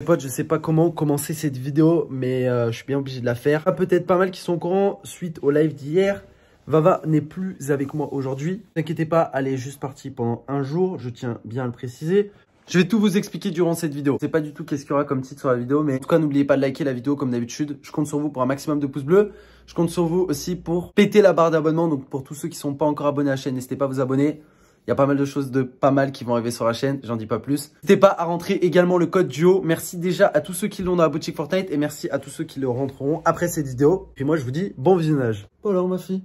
Les potes, je sais pas comment commencer cette vidéo, mais je suis bien obligé de la faire. Peut-être pas mal qui sont au courant suite au live d'hier. Vava n'est plus avec moi aujourd'hui. Ne vous inquiétez pas, elle est juste partie pendant un jour, je tiens bien à le préciser. Je vais tout vous expliquer durant cette vidéo. Je sais pas du tout qu'est-ce qu'il y aura comme titre sur la vidéo, mais en tout cas, n'oubliez pas de liker la vidéo comme d'habitude. Je compte sur vous pour un maximum de pouces bleus. Je compte sur vous aussi pour péter la barre d'abonnement. Donc pour tous ceux qui sont pas encore abonnés à la chaîne, n'hésitez pas à vous abonner. Il y a pas mal de choses de pas mal qui vont arriver sur la chaîne, j'en dis pas plus. N'hésitez pas à rentrer également le code duo. Merci déjà à tous ceux qui l'ont dans la boutique Fortnite et merci à tous ceux qui le rentreront après cette vidéo. Puis moi, je vous dis bon visionnage. Voilà ma fille.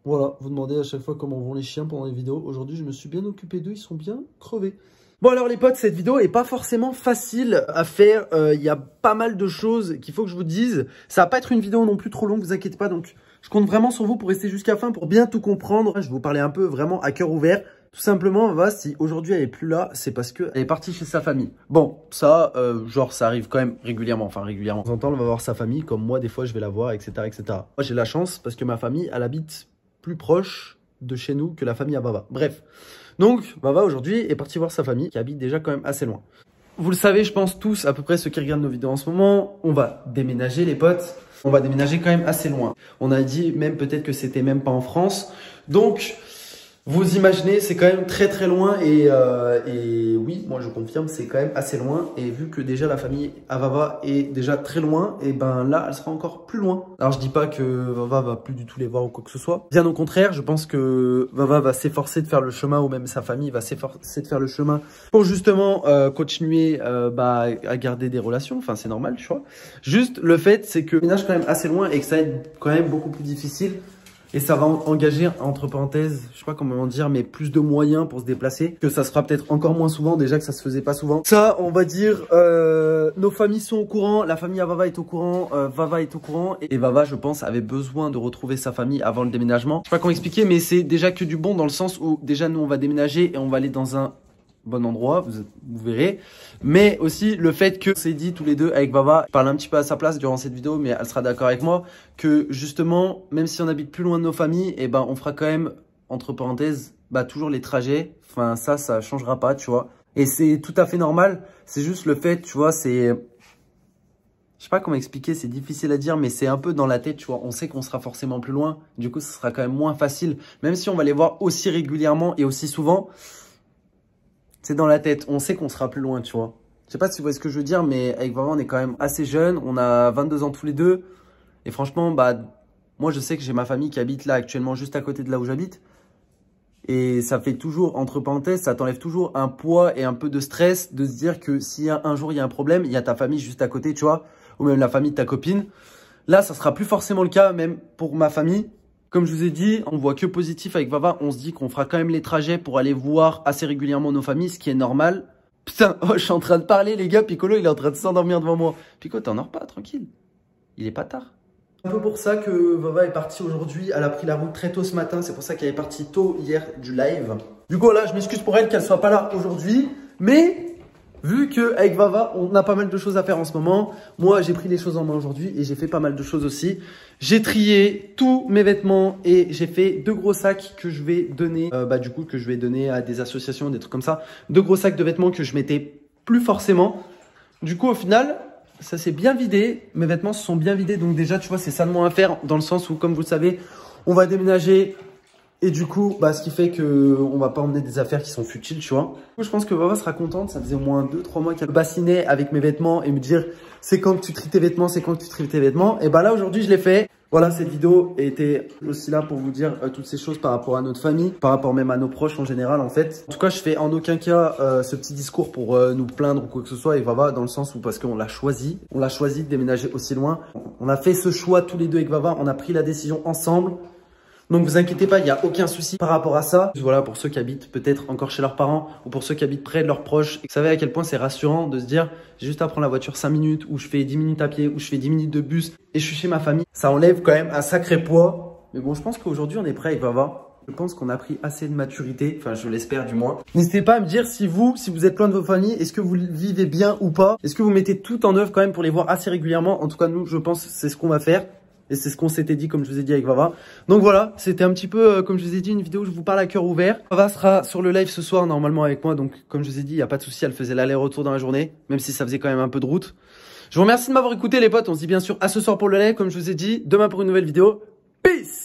Voilà, vous demandez à chaque fois comment vont les chiens pendant les vidéos. Aujourd'hui, je me suis bien occupé d'eux, ils sont bien crevés. Bon alors les potes, cette vidéo est pas forcément facile à faire. Il y a pas mal de choses qu'il faut que je vous dise. Ça va pas être une vidéo non plus trop longue, vous inquiétez pas. Donc je compte vraiment sur vous pour rester jusqu'à la fin, pour bien tout comprendre. Je vais vous parler un peu vraiment à cœur ouvert. Tout simplement, si aujourd'hui elle est plus là, c'est parce qu'elle est partie chez sa famille. Bon, ça, genre ça arrive quand même régulièrement. Enfin régulièrement. De temps en temps, on va voir sa famille, comme moi des fois je vais la voir, etc. etc. Moi j'ai la chance parce que ma famille, elle habite plus proche de chez nous que la famille à Vava. Bref. Donc, Vava aujourd'hui est parti voir sa famille qui habite déjà quand même assez loin. Vous le savez, je pense tous, à peu près ceux qui regardent nos vidéos en ce moment, on va déménager les potes. On va déménager quand même assez loin. On a dit même peut-être que c'était même pas en France. Donc, vous imaginez, c'est quand même très très loin et oui, moi je confirme, c'est quand même assez loin. Et vu que déjà la famille à Vava est déjà très loin, et ben là, elle sera encore plus loin. Alors je dis pas que Vava va plus du tout les voir ou quoi que ce soit. Bien au contraire, je pense que Vava va s'efforcer de faire le chemin, ou même sa famille va s'efforcer de faire le chemin pour justement continuer à garder des relations. Enfin, c'est normal, tu vois. Juste le fait, c'est que le ménage quand même assez loin et que ça va être quand même beaucoup plus difficile. Et ça va engager, entre parenthèses, je sais pas comment dire, mais plus de moyens pour se déplacer. Que ça sera peut-être encore moins souvent, déjà que ça se faisait pas souvent. Ça, on va dire, nos familles sont au courant, la famille à Vava est au courant, Vava est au courant. Et Vava, je pense, avait besoin de retrouver sa famille avant le déménagement. Je sais pas comment expliquer, mais c'est déjà que du bon dans le sens où déjà nous, on va déménager et on va aller dans un bon endroit, vous verrez. Mais aussi le fait que c'est dit tous les deux avec Vava, je parle un petit peu à sa place durant cette vidéo, mais elle sera d'accord avec moi, que justement, même si on habite plus loin de nos familles, et on fera quand même, entre parenthèses, toujours les trajets. Enfin, ça changera pas, tu vois. Et c'est tout à fait normal. C'est juste le fait, tu vois, c'est... Je sais pas comment expliquer, c'est difficile à dire, mais c'est un peu dans la tête, tu vois. On sait qu'on sera forcément plus loin. Du coup, ce sera quand même moins facile. Même si on va les voir aussi régulièrement et aussi souvent, c'est dans la tête, on sait qu'on sera plus loin, tu vois. Je sais pas si vous voyez ce que je veux dire, mais avec Vava, on est quand même assez jeunes. On a 22 ans tous les deux. Et franchement, moi, je sais que j'ai ma famille qui habite là actuellement, juste à côté de là où j'habite. Et ça fait toujours, entre parenthèses, ça t'enlève toujours un poids et un peu de stress de se dire que si un jour il y a un problème, il y a ta famille juste à côté, tu vois. Ou même la famille de ta copine. Là, ça sera plus forcément le cas, même pour ma famille. Comme je vous ai dit, on voit que positif avec Vava. On se dit qu'on fera quand même les trajets pour aller voir assez régulièrement nos familles, ce qui est normal. Putain, oh, je suis en train de parler, les gars. Piccolo, il est en train de s'endormir devant moi. Pico, t'endors pas, tranquille. Il est pas tard. C'est un peu pour ça que Vava est partie aujourd'hui. Elle a pris la route très tôt ce matin. C'est pour ça qu'elle est partie tôt hier du live. Du coup, là, je m'excuse pour elle qu'elle soit pas là aujourd'hui. Mais... vu qu'avec Vava, on a pas mal de choses à faire en ce moment. Moi, j'ai pris les choses en main aujourd'hui et j'ai fait pas mal de choses aussi. J'ai trié tous mes vêtements et j'ai fait 2 gros sacs que je vais donner, que je vais donner à des associations, des trucs comme ça. 2 gros sacs de vêtements que je mettais plus forcément. Du coup, au final, ça s'est bien vidé. Mes vêtements se sont bien vidés. Donc déjà, tu vois, c'est ça de moins à faire dans le sens où, comme vous le savez, on va déménager. Et du coup, ce qui fait qu'on va pas emmener des affaires qui sont futiles, tu vois. Je pense que Vava sera contente. Ça faisait au moins 2-3 mois qu'elle bassinait avec mes vêtements et me dire c'est quand que tu tries tes vêtements, c'est quand que tu tries tes vêtements. Et là, aujourd'hui, je l'ai fait. Voilà, cette vidéo était aussi là pour vous dire toutes ces choses par rapport à notre famille, par rapport même à nos proches en général, en fait. En tout cas, je fais en aucun cas ce petit discours pour nous plaindre ou quoi que ce soit. Et Vava, dans le sens où parce qu'on l'a choisi. On l'a choisi de déménager aussi loin. On a fait ce choix tous les deux avec Vava. On a pris la décision ensemble. Donc vous inquiétez pas, il n'y a aucun souci par rapport à ça. Voilà, pour ceux qui habitent peut-être encore chez leurs parents ou pour ceux qui habitent près de leurs proches. Vous savez à quel point c'est rassurant de se dire j'ai juste à prendre la voiture 5 minutes ou je fais 10 minutes à pied ou je fais 10 minutes de bus et je suis chez ma famille. Ça enlève quand même un sacré poids. Mais bon, je pense qu'aujourd'hui on est prêt avec Vava. Je pense qu'on a pris assez de maturité, enfin je l'espère du moins. N'hésitez pas à me dire si vous êtes loin de vos familles, est-ce que vous vivez bien ou pas? Est-ce que vous mettez tout en œuvre quand même pour les voir assez régulièrement? En tout cas nous, je pense que c'est ce qu'on va faire. Et c'est ce qu'on s'était dit, comme je vous ai dit avec Vava. Donc voilà, c'était un petit peu, comme je vous ai dit, une vidéo où je vous parle à cœur ouvert. Vava sera sur le live ce soir, normalement, avec moi. Donc, comme je vous ai dit, il n'y a pas de souci, elle faisait l'aller-retour dans la journée, même si ça faisait quand même un peu de route. Je vous remercie de m'avoir écouté, les potes. On se dit bien sûr à ce soir pour le live, comme je vous ai dit. Demain pour une nouvelle vidéo. Peace!